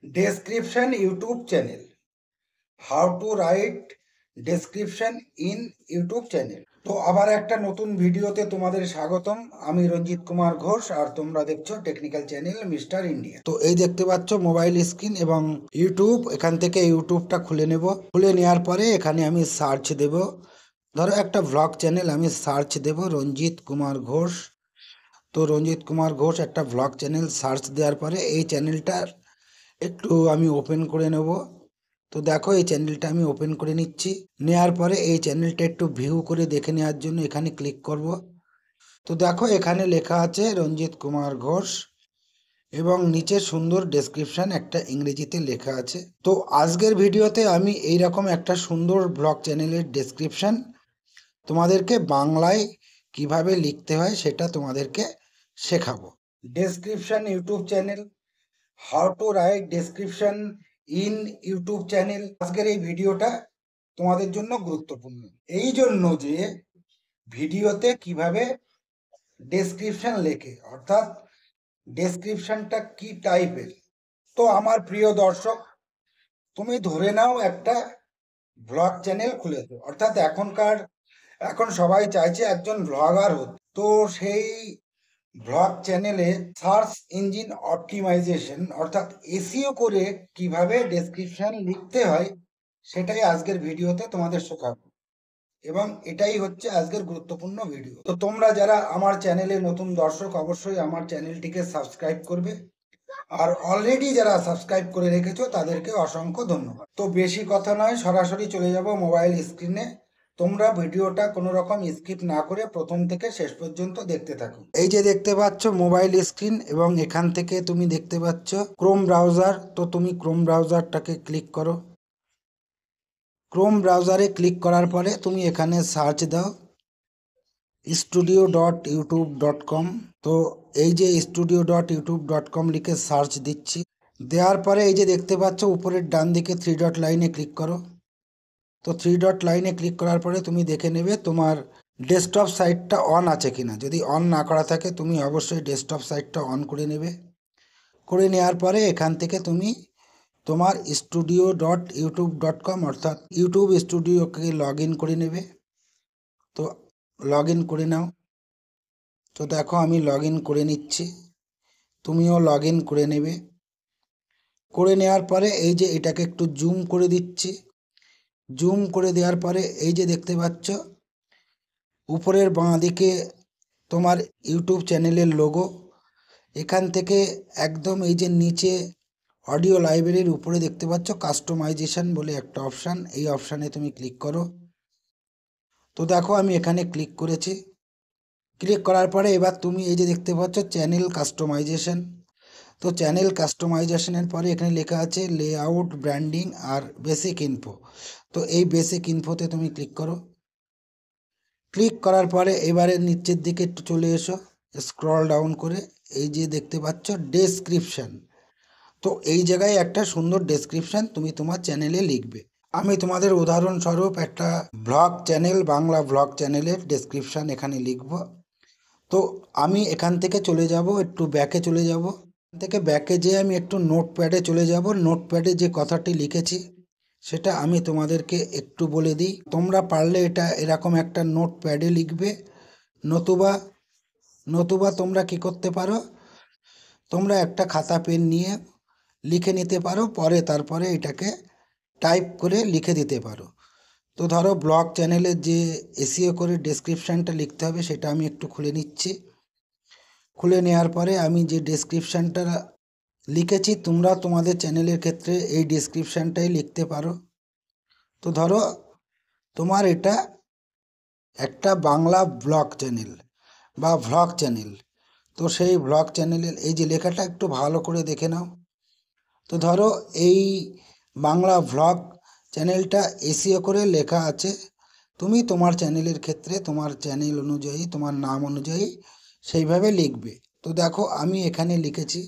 Description YouTube channel. How to write description in YouTube channel. তো আবার একটা নতুন ভিডিওতে তোমাদের স্বাগতম। আমি রঞ্জিত কুমার ঘোষ আর তোমরা দেখছো টেকনিক্যাল চ্যানেল মিস্টার ইন্ডিয়া। তো এই দেখতে পাচ্ছ মোবাইল স্ক্রিন এবং ইউটিউব। এখান থেকে ইউটিউবটা খুলে নেব। খুলে নেওয়ার পরে এখানে আমি সার্চ দেব। ধরো একটা ভ্লগ চ্যানেল আমি সার্চ দেব রঞ্জিত কুমার ঘোষ। তো রঞ্জিত কুমার ঘোষ একটা ভ্লগ চ্যানেল সার্চ দেওয়ার পরে এই চ্যানেলটার একটু আমি ওপেন করে নেব। তো দেখো এই চ্যানেলটা আমি ওপেন করে নিচ্ছি। নেওয়ার পরে এই চ্যানেলটা একটু ভিউ করে দেখে নেওয়ার জন্য এখানে ক্লিক করব। তো দেখো এখানে লেখা আছে রঞ্জিত কুমার ঘোষ এবং নিচে সুন্দর ডেসক্রিপশন একটা ইংরেজিতে লেখা আছে। তো আজকের ভিডিওতে আমি এইরকম একটা সুন্দর ব্লগ চ্যানেলের ডেসক্রিপশন তোমাদেরকে বাংলায় কিভাবে লিখতে হয় সেটা তোমাদেরকে শেখাবো। Description YouTube channel, how to right description in YouTube channel. আজকের এই ভিডিওটা তোমাদের জন্য গুরুত্বপূর্ণ এই জন্য যে ভিডিওতে কিভাবে ডেসক্রিপশন লেখে, অর্থাৎ ডেসক্রিপশনটা কি টাইপের। তো আমার প্রিয় দর্শক, তুমি ধরে নাও একটা ব্লগ চ্যানেল খুলেছো, অর্থাৎ এখন সবাই চাইছে একজন ব্লগার হতে। তো সেই ব্লগ চ্যানেলে সার্চ ইঞ্জিন অপটিমাইজেশন অর্থাৎ এসইও করে কিভাবে ডেসক্রিপশন লিখতে হয় সেটাই আজকের ভিডিওতে তোমাদের শেখাবো এবং এটাই হচ্ছে আজকের গুরুত্বপূর্ণ ভিডিও। তো তোমরা যারা আমার চ্যানেলে নতুন দর্শক অবশ্যই আমার চ্যানেলটিকে সাবস্ক্রাইব করবে, আর অলরেডি যারা সাবস্ক্রাইব করে রেখেছো তাদেরকে অসংখ্য ধন্যবাদ। তো বেশি কথা নয়, সরাসরি চলে যাব মোবাইল স্ক্রিনে। তোমরা ভিডিওটা কোনো রকম স্কিপ না করে প্রথম থেকে শেষ পর্যন্ত দেখতে থাকো। এই যে দেখতে পাচ্ছ মোবাইল স্ক্রিন এবং এখান থেকে তুমি দেখতে পাচ্ছ ক্রোম ব্রাউজার। তো তুমি ক্রোম ব্রাউজারটাকে ক্লিক করো। ক্রোম ব্রাউজারে ক্লিক করার পরে তুমি এখানে সার্চ দাও studio.youtube.com। তো এই যে studio.youtube.com লিখে সার্চ দিচ্ছি। দেওয়ার পরে এই যে দেখতে পাচ্ছ উপরের ডান দিকে 3 ডট লাইনে ক্লিক করো। তো 3 ডট লাইনে ক্লিক করার পরে তুমি দেখে নেবে তোমার ডেস্কটপ সাইটটা অন আছে কিনা। যদি অন না করা থাকে তুমি অবশ্যই ডেস্কটপ সাইটটা অন করে নেবে। করে নেওয়ার পরে এখান থেকে তুমি তোমার studio.youtube.com অর্থাৎ ইউটিউব স্টুডিওকে লগ ইন করে নেবে। তো লগ ইন করে নাও। তো দেখো আমি লগ ইন করে নিচ্ছি, তুমিও লগ ইন করে নেবে। করে নেওয়ার পরে এই যে এটাকে একটু জুম করে দিচ্ছি। জুম করে দেওয়ার পরে এই যে দেখতে পাচ্ছ উপরের বাঁ দিকে তোমার ইউটিউব চ্যানেলের লোগো। এখান থেকে একদম এই যে নিচে অডিও লাইব্রেরির উপরে দেখতে পাচ্ছ কাস্টমাইজেশন বলে একটা অপশান, এই অপশানে তুমি ক্লিক করো। তো দেখো আমি এখানে ক্লিক করেছি। ক্লিক করার পরে এবার তুমি এই যে দেখতে পাচ্ছ চ্যানেল কাস্টমাইজেশন। তো চ্যানেল কাস্টমাইজেশনের পরে এখানে লেখা আছে লেআউট, ব্র্যান্ডিং আর বেসিক ইনফো। তো এই বেসিক ইনফোতে তুমি ক্লিক করো। ক্লিক করার পরে এবারে নিচের দিকে একটু চলে এসো, স্ক্রল ডাউন করে এই যে দেখতে পাচ্ছ ডেসক্রিপশন। তো এই জায়গায় একটা সুন্দর ডেসক্রিপশন তুমি তোমার চ্যানেলে লিখবে। আমি তোমাদের উদাহরণস্বরূপ একটা ব্লগ চ্যানেল, বাংলা ব্লগ চ্যানেলের ডেসক্রিপশন এখানে লিখব। তো আমি এখান থেকে চলে যাব, একটু ব্যাকে চলে যাব। থেকে ব্যাকে যেয়ে আমি একটু নোটপ্যাডে চলে যাব। নোটপ্যাডে যে কথাটি লিখেছি সেটা আমি তোমাদেরকে একটু বলে দিই। তোমরা পারলে এটা এরকম একটা নোটপ্যাডে লিখবে, নতুবা নতুবা তোমরা কি করতে পারো, তোমরা একটা খাতা পেন নিয়ে লিখে নিতে পারো, পরে তারপরে এটাকে টাইপ করে লিখে দিতে পারো। তো ধরো ব্লগ চ্যানেলের যে এসইও করে ডেসক্রিপশানটা লিখতে হবে সেটা আমি একটু খুলে নিচ্ছি। খুলে নেওয়ার পরে আমি যে ডেসক্রিপশানটা লিখেছি তোমরা তোমাদের চ্যানেলের ক্ষেত্রে এই ডেসক্রিপশানটাই লিখতে পারো। তো ধরো তোমার এটা একটা বাংলা ব্লগ চ্যানেল বা ভ্লগ চ্যানেল। তো সেই ভ্লগ চ্যানেলের এই যে লেখাটা একটু ভালো করে দেখে নাও। তো ধরো এই বাংলা ভ্লগ চ্যানেলটা এসইও করে লেখা আছে। তুমি তোমার চ্যানেলের ক্ষেত্রে তোমার চ্যানেল অনুযায়ী তোমার নাম অনুযায়ী সেইভাবে লিখবে। তো দেখো আমি এখানে লিখেছি,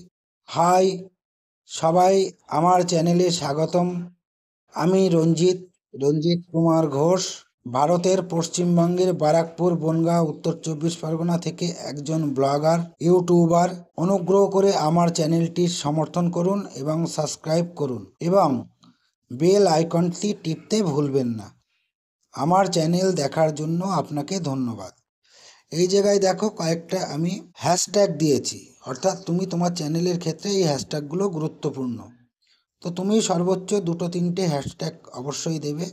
হাই সবাই, আমার চ্যানেলে স্বাগতম। আমি রঞ্জিত কুমার ঘোষ। ভারতের পশ্চিমবঙ্গের বারাকপুর বনগাঁ উত্তর 24 পরগনা থেকে একজন ব্লগার ইউটিউবার। অনুগ্রহ করে আমার চ্যানেলটির সমর্থন করুন এবং সাবস্ক্রাইব করুন এবং বেল আইকনটি টিপতে ভুলবেন না। আমার চ্যানেল দেখার জন্য আপনাকে ধন্যবাদ। এই জায়গায় দেখো কয়েকটা আমি হ্যাশট্যাগ দিয়েছি, অর্থাৎ তুমি তোমার চ্যানেলের ক্ষেত্রে এই হ্যাশট্যাগুলো গুরুত্বপূর্ণ। তো তুমি সর্বোচ্চ 2-3টে হ্যাশট্যাগ অবশ্যই দেবে।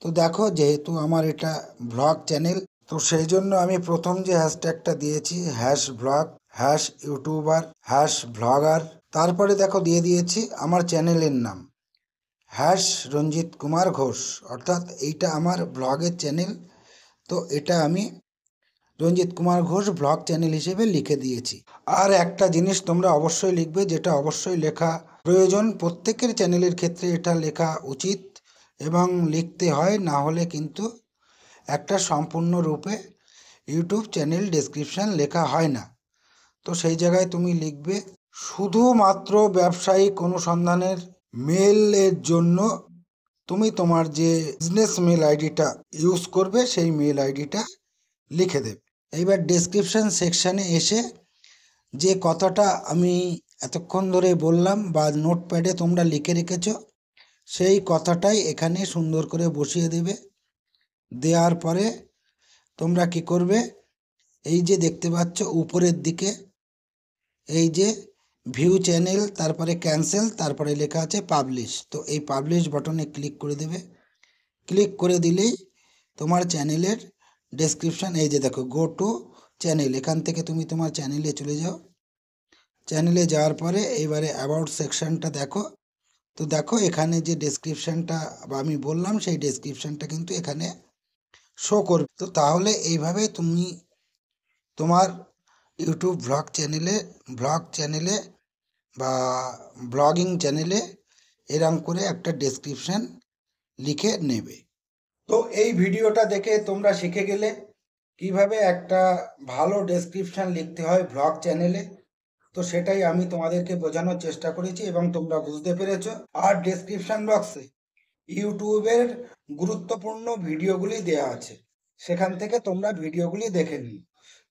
তো দেখো, যেহেতু আমার এটা ব্লগ চ্যানেল, তো সেই জন্য আমি প্রথম যে হ্যাশট্যাগটা দিয়েছি hash blog, hash YouTuber, hash blogger. তারপরে দেখো দিয়ে দিয়েছি আমার চ্যানেলের নাম হ্যাশ রঞ্জিত কুমার ঘোষ, অর্থাৎ এইটা আমার ব্লগের চ্যানেল। তো এটা আমি রঞ্জিত কুমার ঘোষ ব্লগ চ্যানেল হিসেবে লিখে দিয়েছি। আর একটা জিনিস তোমরা অবশ্যই লিখবে, যেটা অবশ্যই লেখা প্রয়োজন, প্রত্যেকের চ্যানেলের ক্ষেত্রে এটা লেখা উচিত এবং লিখতে হয়, না হলে কিন্তু একটা সম্পূর্ণরূপে ইউটিউব চ্যানেল ডেসক্রিপশন লেখা হয় না। তো সেই জায়গায় তুমি লিখবে, শুধুমাত্র ব্যবসায়িক অনুসন্ধানের মেলের জন্য তুমি তোমার যে বিজনেস মেল আইডিটা ইউজ করবে সেই মেল আইডিটা লিখে দেবে। এইবার ডেসক্রিপশন সেকশানে এসে যে কথাটা আমি এতক্ষণ ধরে বললাম বা নোটপ্যাডে তোমরা লিখে রেখেছো, সেই কথাটাই এখানে সুন্দর করে বসিয়ে দেবে। দেওয়ার পরে তোমরা কি করবে, এই যে দেখতে পাচ্ছ উপরের দিকে এই যে ভিউ চ্যানেল, তারপরে ক্যান্সেল, তারপরে লেখা আছে পাবলিশ। তো এই পাবলিশ বাটনে ক্লিক করে দেবে। ক্লিক করে দিলেই তোমার চ্যানেলের ডেসক্রিপশান, এই যে দেখো গো টু চ্যানেল, এখান থেকে তুমি তোমার চ্যানেলে চলে যাও। চ্যানেলে যাওয়ার পরে এবারে অ্যাবাউট সেকশনটা দেখো। তো দেখো এখানে যে ডেসক্রিপশানটা বা আমি বললাম সেই ডেসক্রিপশানটা কিন্তু এখানে শো করবে। তো তাহলে এইভাবে তুমি তোমার ইউটিউব ব্লগ চ্যানেলে বা ব্লগিং চ্যানেলে এরম করে একটা ডেসক্রিপশান লিখে নেবে। তো এই ভিডিওটা দেখে তোমরা শিখে গেলে কিভাবে একটা ভালো ডেসক্রিপশান লিখতে হয় ব্লগ চ্যানেলে। তো সেটাই আমি তোমাদেরকে বোঝানোর চেষ্টা করেছি এবং তোমরা বুঝতে পেরেছো। আর ডেসক্রিপশান বক্সে ইউটিউবের গুরুত্বপূর্ণ ভিডিওগুলি দেওয়া আছে, সেখান থেকে তোমরা ভিডিওগুলি দেখে নিও।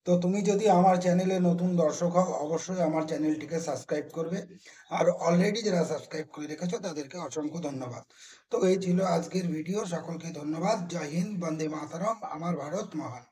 তো তুমি যদি আমার চ্যানেলে নতুন দর্শক হও, অবশ্যই আমার চ্যানেলটিকে সাবস্ক্রাইব করবে। আর অলরেডি যারা সাবস্ক্রাইব করে রেখেছো তাদেরকে অসংখ্য ধন্যবাদ। তো এই ছিল আজকের ভিডিও। সকলকে ধন্যবাদ। জয় হিন্দ, বন্দে মাতরম, আমার ভারত মহান।